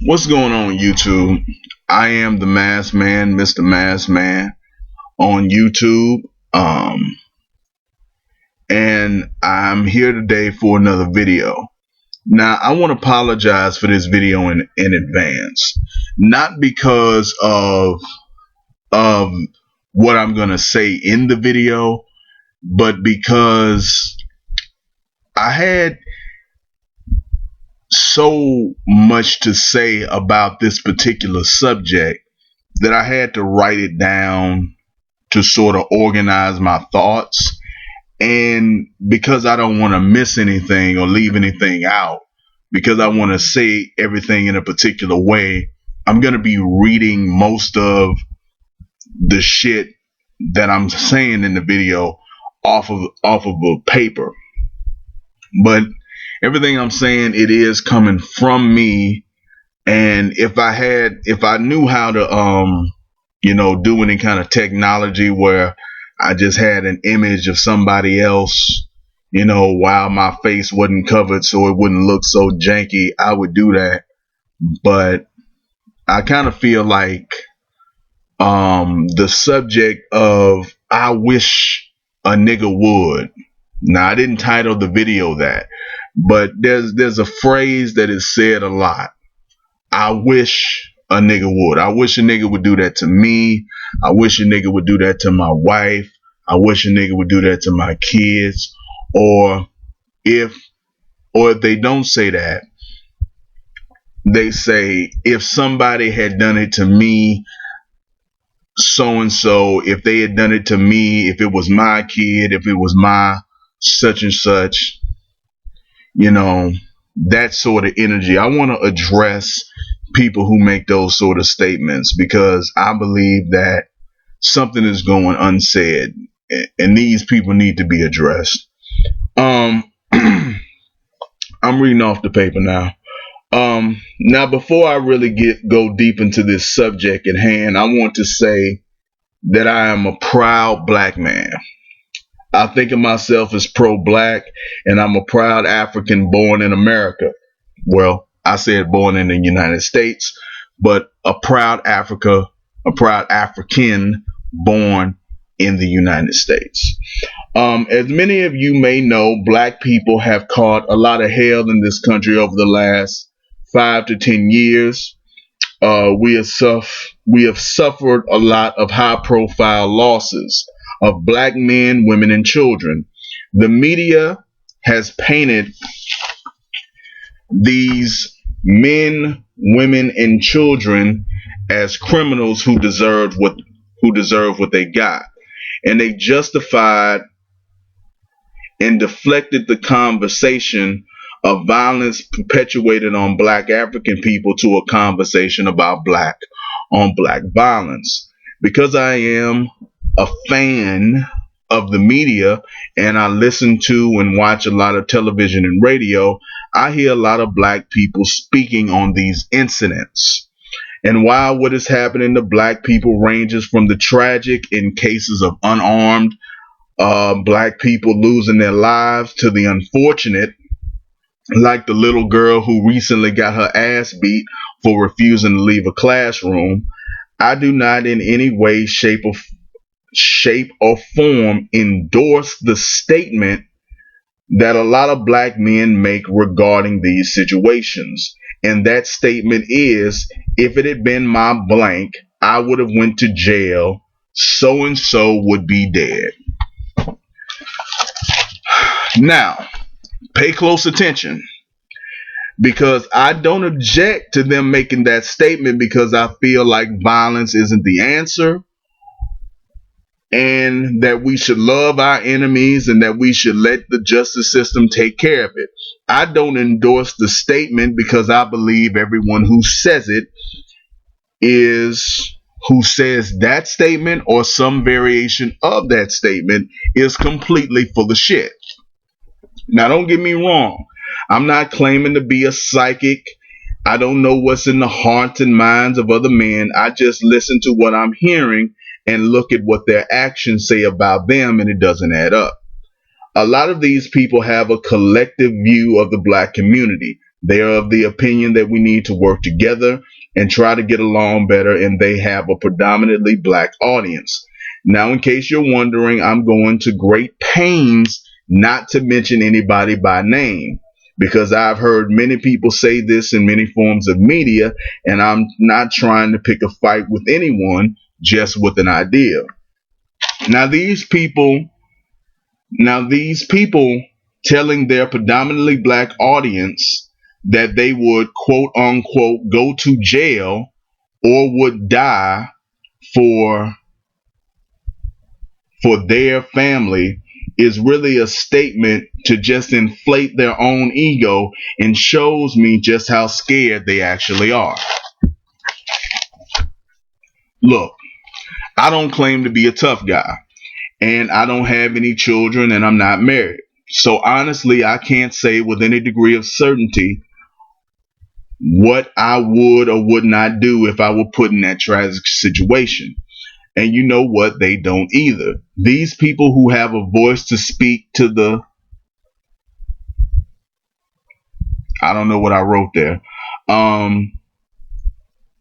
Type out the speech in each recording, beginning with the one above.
What's going on, YouTube? I am the Maskman, Mr. Maskman, on YouTube. Um, and I'm here today for another video. Now, I want to apologize for this video in advance, not because of what I'm gonna say in the video, but because I had so much to say about this particular subject that I had to write it down to sort of organize my thoughts. And because I don't want to miss anything or leave anything out, because I want to say everything in a particular way, I'm going to be reading most of the shit that I'm saying in the video off of a paper. But everything I'm saying, it is coming from me. And if I knew how to do any kind of technology where I just had an image of somebody else, while my face wasn't covered so it wouldn't look so janky, I would do that. But I kind of feel like the subject of I wish a nigga would. Now, I didn't title the video that, but there's a phrase that is said a lot. I wish a nigga would. I wish a nigga would do that to me. I wish a nigga would do that to my wife. I wish a nigga would do that to my kids. Or if they don't say that, they say, if somebody had done it to me, so and so, if they had done it to me, if it was my kid, if it was my such and such, that sort of energy. I want to address people who make those sort of statements because I believe that something is going unsaid and these people need to be addressed. I'm reading off the paper now. Now, before I really go deep into this subject at hand, I want to say that I am a proud black man. I think of myself as pro-black, and I'm a proud African born in America. Well, I said born in the United States, but a proud African born in the United States. As many of you may know, black people have caught a lot of hell in this country over the last 5 to 10 years. We have suffered a lot of high-profile losses of black men, women, and children. The media has painted these men, women, and children as criminals who deserve what they got, and they justified and deflected the conversation of violence perpetuated on black African people to a conversation about black on black violence. Because I am a fan of the media and I listen to and watch a lot of television and radio, I hear a lot of black people speaking on these incidents. And while what is happening to black people ranges from the tragic in cases of unarmed black people losing their lives to the unfortunate, like the little girl who recently got her ass beat for refusing to leave a classroom, I do not in any way, shape or form endorse the statement that a lot of black men make regarding these situations. And that statement is, if it had been my blank, I would have went to jail. So and so would be dead. Now, pay close attention, because I don't object to them making that statement because I feel like violence isn't the answer, and that we should love our enemies and that we should let the justice system take care of it. I don't endorse the statement because I believe everyone who says it who says that statement or some variation of that statement is completely full of shit. Now, don't get me wrong. I'm not claiming to be a psychic. I don't know what's in the hearts and minds of other men. I just listen to what I'm hearing and look at what their actions say about them, and it doesn't add up. A lot of these people have a collective view of the black community. They are of the opinion that we need to work together and try to get along better, and they have a predominantly black audience. Now, in case you're wondering, I'm going to great pains not to mention anybody by name because I've heard many people say this in many forms of media, and I'm not trying to pick a fight with anyone, just with an idea. Now, these people telling their predominantly black audience that they would quote unquote go to jail or would die for their family is really a statement to just inflate their own ego and shows me just how scared they actually are. Look, I don't claim to be a tough guy, and I don't have any children, and I'm not married. So honestly, I can't say with any degree of certainty what I would or would not do if I were put in that tragic situation. And you know what? They don't either. These people who have a voice to speak to the, I don't know what I wrote there, um,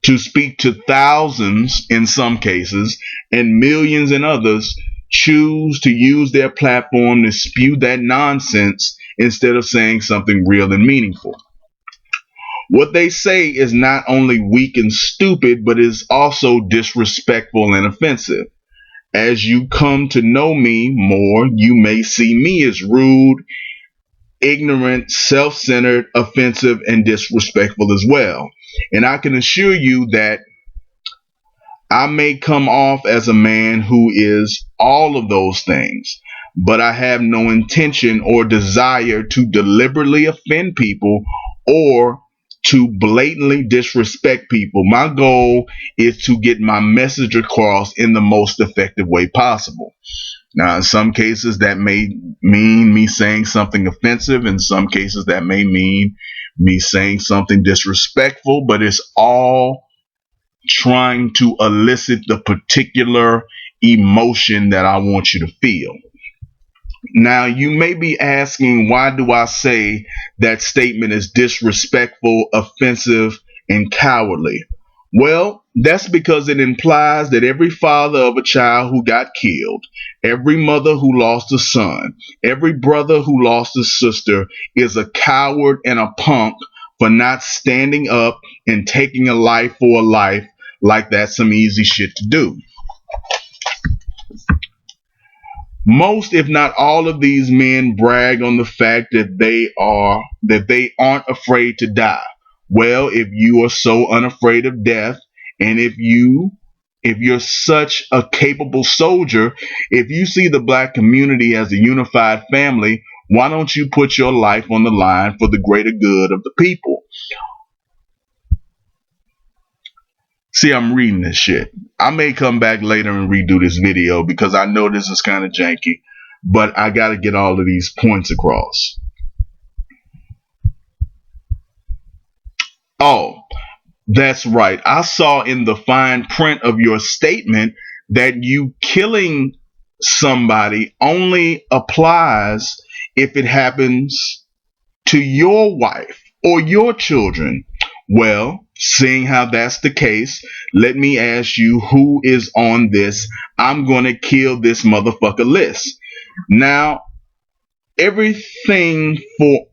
to speak to thousands in some cases and millions in others, choose to use their platform to spew that nonsense instead of saying something real and meaningful. What they say is not only weak and stupid, but is also disrespectful and offensive. As you come to know me more, you may see me as rude, ignorant, self centered, offensive, and disrespectful as well. And I can assure you that I may come off as a man who is all of those things, but I have no intention or desire to deliberately offend people or to blatantly disrespect people. My goal is to get my message across in the most effective way possible. Now, in some cases, that may mean me saying something offensive. In some cases, that may mean me saying something disrespectful, but it's all trying to elicit the particular emotion that I want you to feel. Now, you may be asking, why do I say that statement is disrespectful, offensive, and cowardly? Well, that's because it implies that every father of a child who got killed, every mother who lost a son, every brother who lost a sister is a coward and a punk for not standing up and taking a life for a life like that's some easy shit to do. Most, if not all, of these men brag on the fact that they aren't afraid to die. Well, if you are so unafraid of death, and if you're such a capable soldier, if you see the black community as a unified family, why don't you put your life on the line for the greater good of the people? See, I'm reading this shit. I may come back later and redo this video because I know this is kind of janky, but I got to get all of these points across. Oh, that's right. I saw in the fine print of your statement that you killing somebody only applies if it happens to your wife or your children. Well, seeing how that's the case, let me ask you who is on this I'm gonna kill this motherfucker list. Now, everything for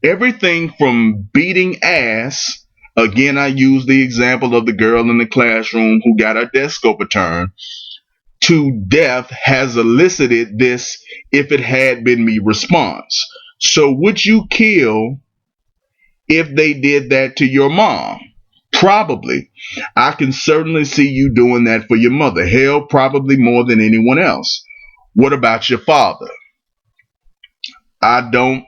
everything from beating ass, again I use the example of the girl in the classroom who got her desk overturned, to death has elicited this if it had been me response. So would you kill if they did that to your mom? Probably. I can certainly see you doing that for your mother. Hell, probably more than anyone else. What about your father? I don't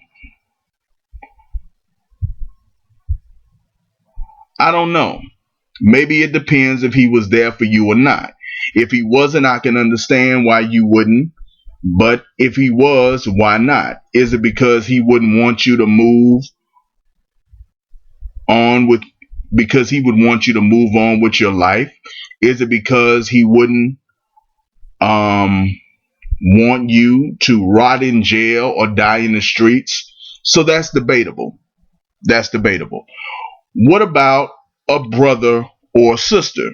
I don't know. Maybe it depends if he was there for you or not. If he wasn't, I can understand why you wouldn't. But if he was, why not? Is it because he wouldn't want you to move on with because he would want you to move on with your life? Is it because he wouldn't um want you to rot in jail or die in the streets? So that's debatable. That's debatable. What about a brother or sister?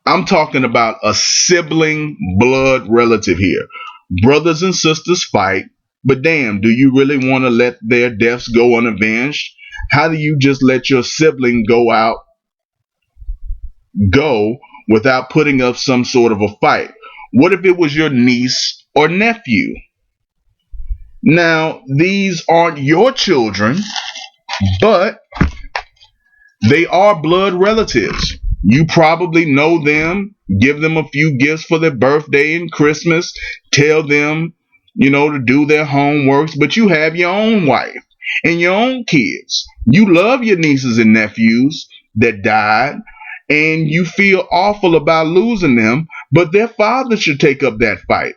I'm talking about a sibling blood relative here. Brothers and sisters fight, but damn, do you really want to let their deaths go unavenged? How do you just let your sibling go without putting up some sort of a fight? What if it was your niece or nephew? Now, these aren't your children, but they are blood relatives. You probably know them, give them a few gifts for their birthday and Christmas, tell them, to do their homeworks, but you have your own wife and your own kids. You love your nieces and nephews that died, and you feel awful about losing them, but their father should take up that fight.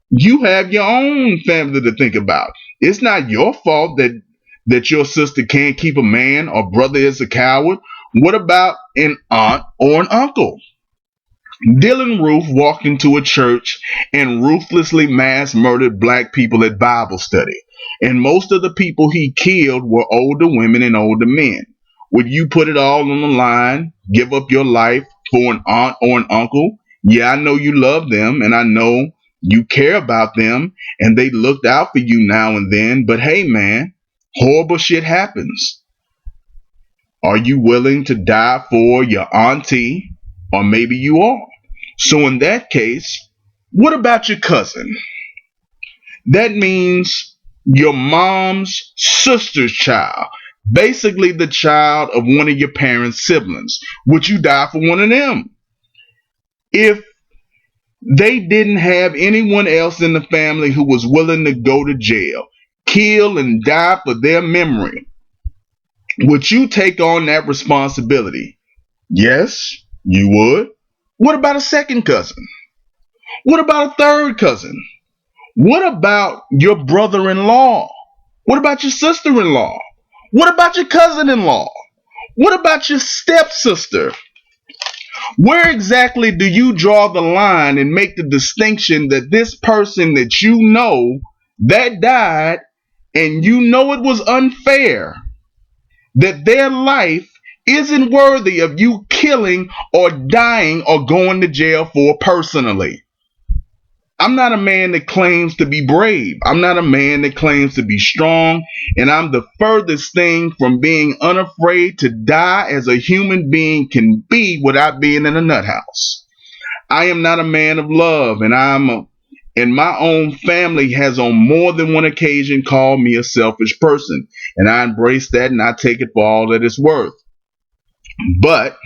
You have your own family to think about. It's not your fault that your sister can't keep a man or brother is a coward. What about an aunt or an uncle? Dylan Roof walked into a church and ruthlessly mass murdered black people at Bible study. And most of the people he killed were older women and older men. Would you put it all on the line, give up your life for an aunt or an uncle? Yeah, I know you love them and I know you care about them and they looked out for you now and then, but hey man, horrible shit happens. Are you willing to die for your auntie? Or maybe you are. So in that case, what about your cousin? That means your mom's sister's child. Basically the child of one of your parents' siblings. Would you die for one of them? If they didn't have anyone else in the family who was willing to go to jail, kill and die for their memory, would you take on that responsibility? Yes, you would. What about a second cousin? What about a third cousin? What about your brother-in-law? What about your sister-in-law? What about your cousin-in-law? What about your stepsister? Where exactly do you draw the line and make the distinction that this person that you know that died and you know it was unfair, that their life isn't worthy of you killing or dying or going to jail for personally? I'm not a man that claims to be brave. I'm not a man that claims to be strong. And I'm the furthest thing from being unafraid to die as a human being can be without being in a nut house. I am not a man of love, and my own family has on more than one occasion called me a selfish person. And I embrace that and I take it for all that it's worth. But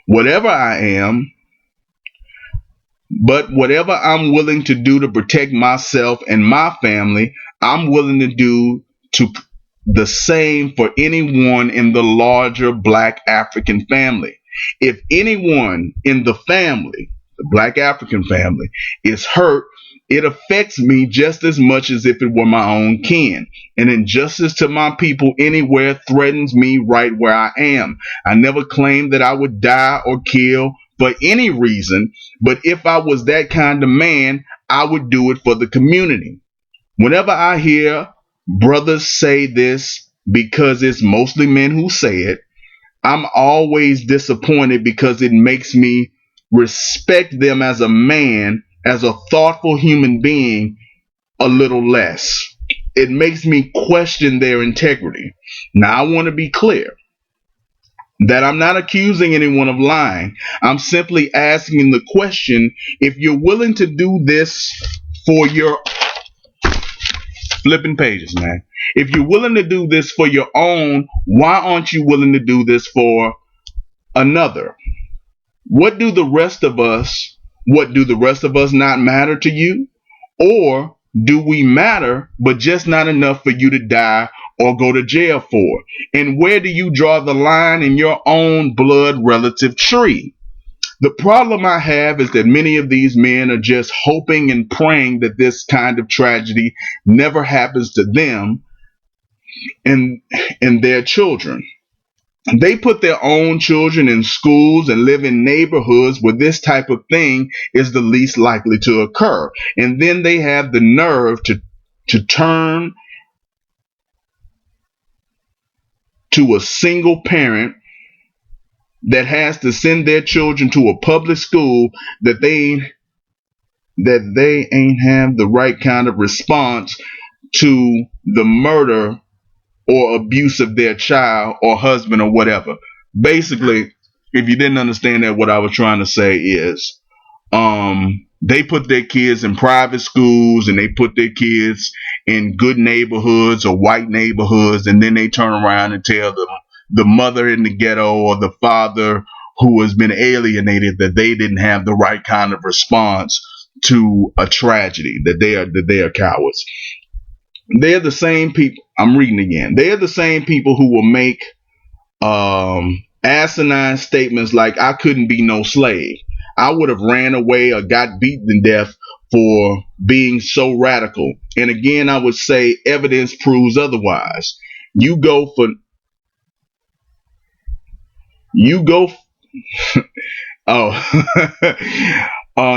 whatever I am, But whatever I'm willing to do to protect myself and my family, I'm willing to do to the same for anyone in the larger black African family. If anyone in the family, the black African family, is hurt, it affects me just as much as if it were my own kin. And injustice to my people anywhere threatens me right where I am. I never claimed that I would die or kill for any reason, but if I was that kind of man, I would do it for the community. Whenever I hear brothers say this, because it's mostly men who say it, I'm always disappointed because it makes me respect them as a man, as a thoughtful human being, a little less. It makes me question their integrity. Now, I want to be clear that I'm not accusing anyone of lying. I'm simply asking the question, if you're willing to do this for your flipping pages, man. If you're willing to do this for your own, why aren't you willing to do this for another? What do the rest of us not matter to you? Or do we matter, but just not enough for you to die or go to jail for? And where do you draw the line in your own blood relative tree? The problem I have is that many of these men are just hoping and praying that this kind of tragedy never happens to them and their children. They put their own children in schools and live in neighborhoods where this type of thing is the least likely to occur. And then they have the nerve to turn to a single parent that has to send their children to a public school that they ain't have the right kind of response to the murder or abuse of their child or husband or whatever. Basically, if you didn't understand that, what I was trying to say is they put their kids in private schools and they put their kids in good neighborhoods or white neighborhoods, and then they turn around and tell them the mother in the ghetto or the father who has been alienated that they didn't have the right kind of response to a tragedy, that they are cowards. They're the same people. I'm reading again. They're the same people who will make asinine statements like, I couldn't be no slave. I would have ran away or got beaten to death for being so radical. And again, I would say evidence proves otherwise. You go for you go oh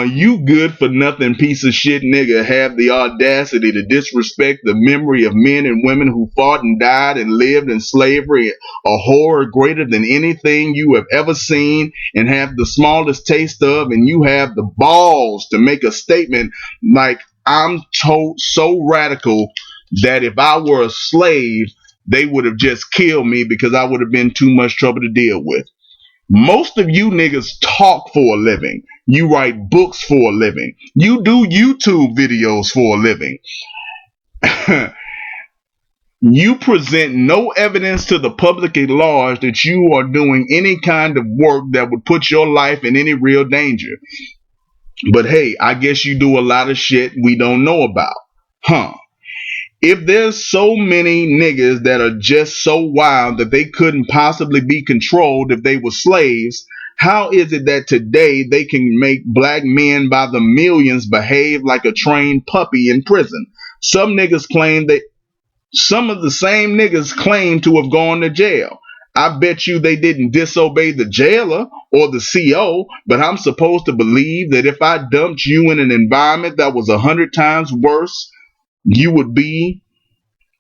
you good for nothing piece of shit nigga have the audacity to disrespect the memory of men and women who fought and died and lived in slavery, a horror greater than anything you have ever seen and have the smallest taste of, and you have the balls to make a statement like, I'm told so radical that if I were a slave they would have just killed me because I would have been too much trouble to deal with. Most of you niggas talk for a living. You write books for a living. You do YouTube videos for a living. You present no evidence to the public at large that you are doing any kind of work that would put your life in any real danger. But hey, I guess you do a lot of shit we don't know about. Huh. If there's so many niggas that are just so wild that they couldn't possibly be controlled if they were slaves, how is it that today they can make black men by the millions behave like a trained puppy in prison? Some of the same niggas claim to have gone to jail. I bet you they didn't disobey the jailer or the CO, but I'm supposed to believe that if I dumped you in an environment that was 100 times worse, you would be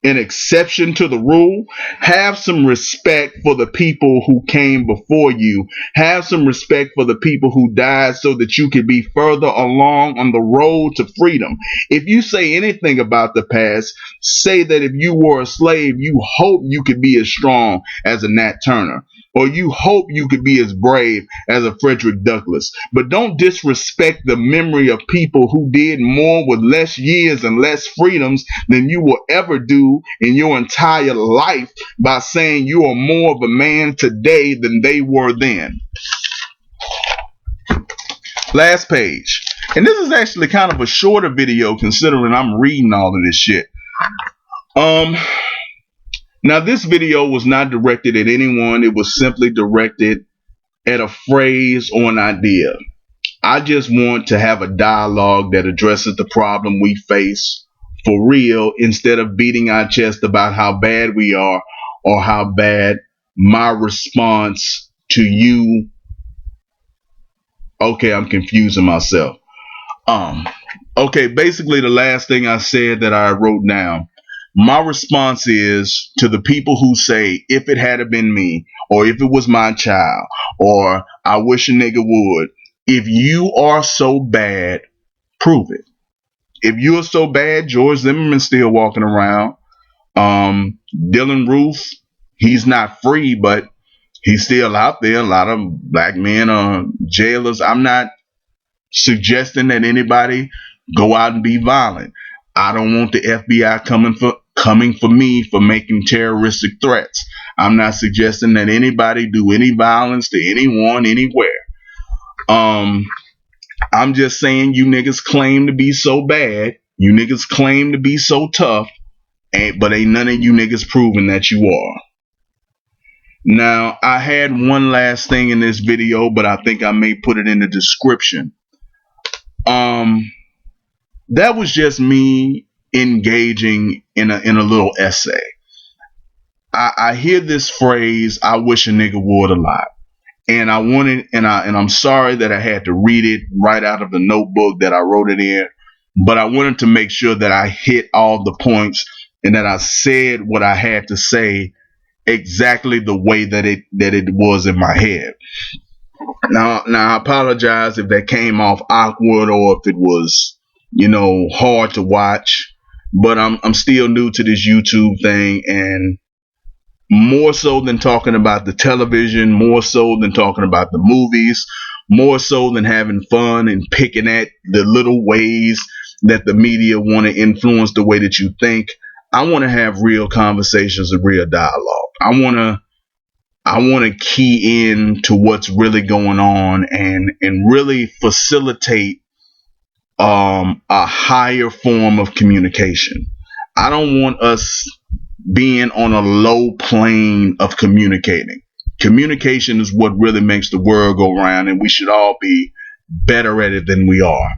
an exception to the rule. Have some respect for the people who came before you. Have some respect for the people who died so that you could be further along on the road to freedom. If you say anything about the past, say that if you were a slave, you hope you could be as strong as a Nat Turner, or you hope you could be as brave as a Frederick Douglass. But don't disrespect the memory of people who did more with less years and less freedoms than you will ever do in your entire life by saying you are more of a man today than they were then. Last page. And this is actually kind of a shorter video considering I'm reading all of this shit. Now this video was not directed at anyone. It was simply directed at a phrase or an idea. I just want to have a dialogue that addresses the problem we face for real instead of beating our chest about how bad we are or how bad my response to you. Okay, I'm confusing myself. Okay, basically the last thing I said that I wrote down. My response is to the people who say, if it had been me, or if it was my child, or I wish a nigga would. If you are so bad, prove it. If you are so bad, George Zimmerman's still walking around. Dylan Roof, he's not free, but he's still out there. A lot of black men are jailers. I'm not suggesting that anybody go out and be violent. I don't want the FBI coming for me for making terroristic threats. I'm not suggesting that anybody do any violence to anyone anywhere. I'm just saying you niggas claim to be so bad. You niggas claim to be so tough, but ain't none of you niggas proving that you are. Now, I had one last thing in this video, but I think I may put it in the description. That was just me engaging in a little essay. I hear this phrase, I wish a nigga would, a lot. And I wanted, and I'm sorry that I had to read it right out of the notebook that I wrote it in, but I wanted to make sure that I hit all the points and that I said what I had to say exactly the way that it was in my head. Now I apologize if that came off awkward or if it was, hard to watch. But I'm still new to this YouTube thing, and more so than talking about the television, more so than talking about the movies, more so than having fun and picking at the little ways that the media want to influence the way that you think. I want to have real conversations and real dialogue. I want to key in to what's really going on, and really facilitate a higher form of communication. I don't want us being on a low plane of communicating. Communication is what really makes the world go round, and we should all be better at it than we are.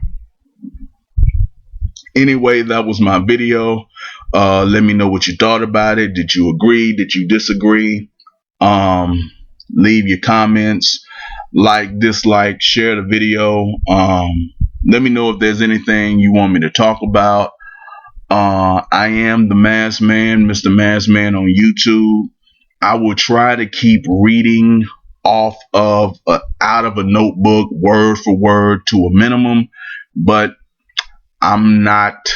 Anyway, that was my video. Let me know what you thought about it. Did you agree? Did you disagree? Leave your comments, like, dislike, share the video. Let me know if there's anything you want me to talk about. I am the Maskman, Mr. Maskman on YouTube. I will try to keep reading out of a notebook, word for word, to a minimum, but I'm not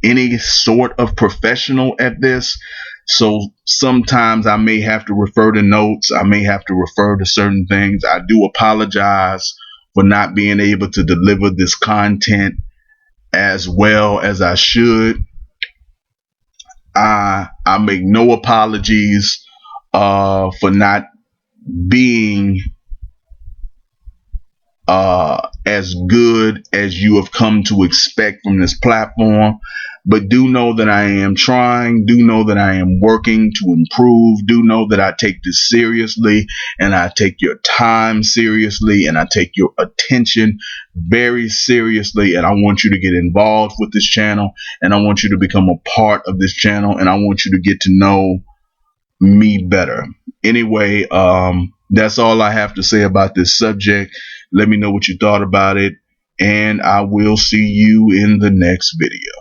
any sort of professional at this. So sometimes I may have to refer to notes. I may have to refer to certain things. I do apologize for not being able to deliver this content as well as I should. I make no apologies for not being as good as you have come to expect from this platform. But do know that I am trying. Do know that I am working to improve. Do know that I take this seriously, and I take your time seriously, and I take your attention very seriously. And I want you to get involved with this channel, and I want you to become a part of this channel, and I want you to get to know me better. Anyway, that's all I have to say about this subject. Let me know what you thought about it, and I will see you in the next video.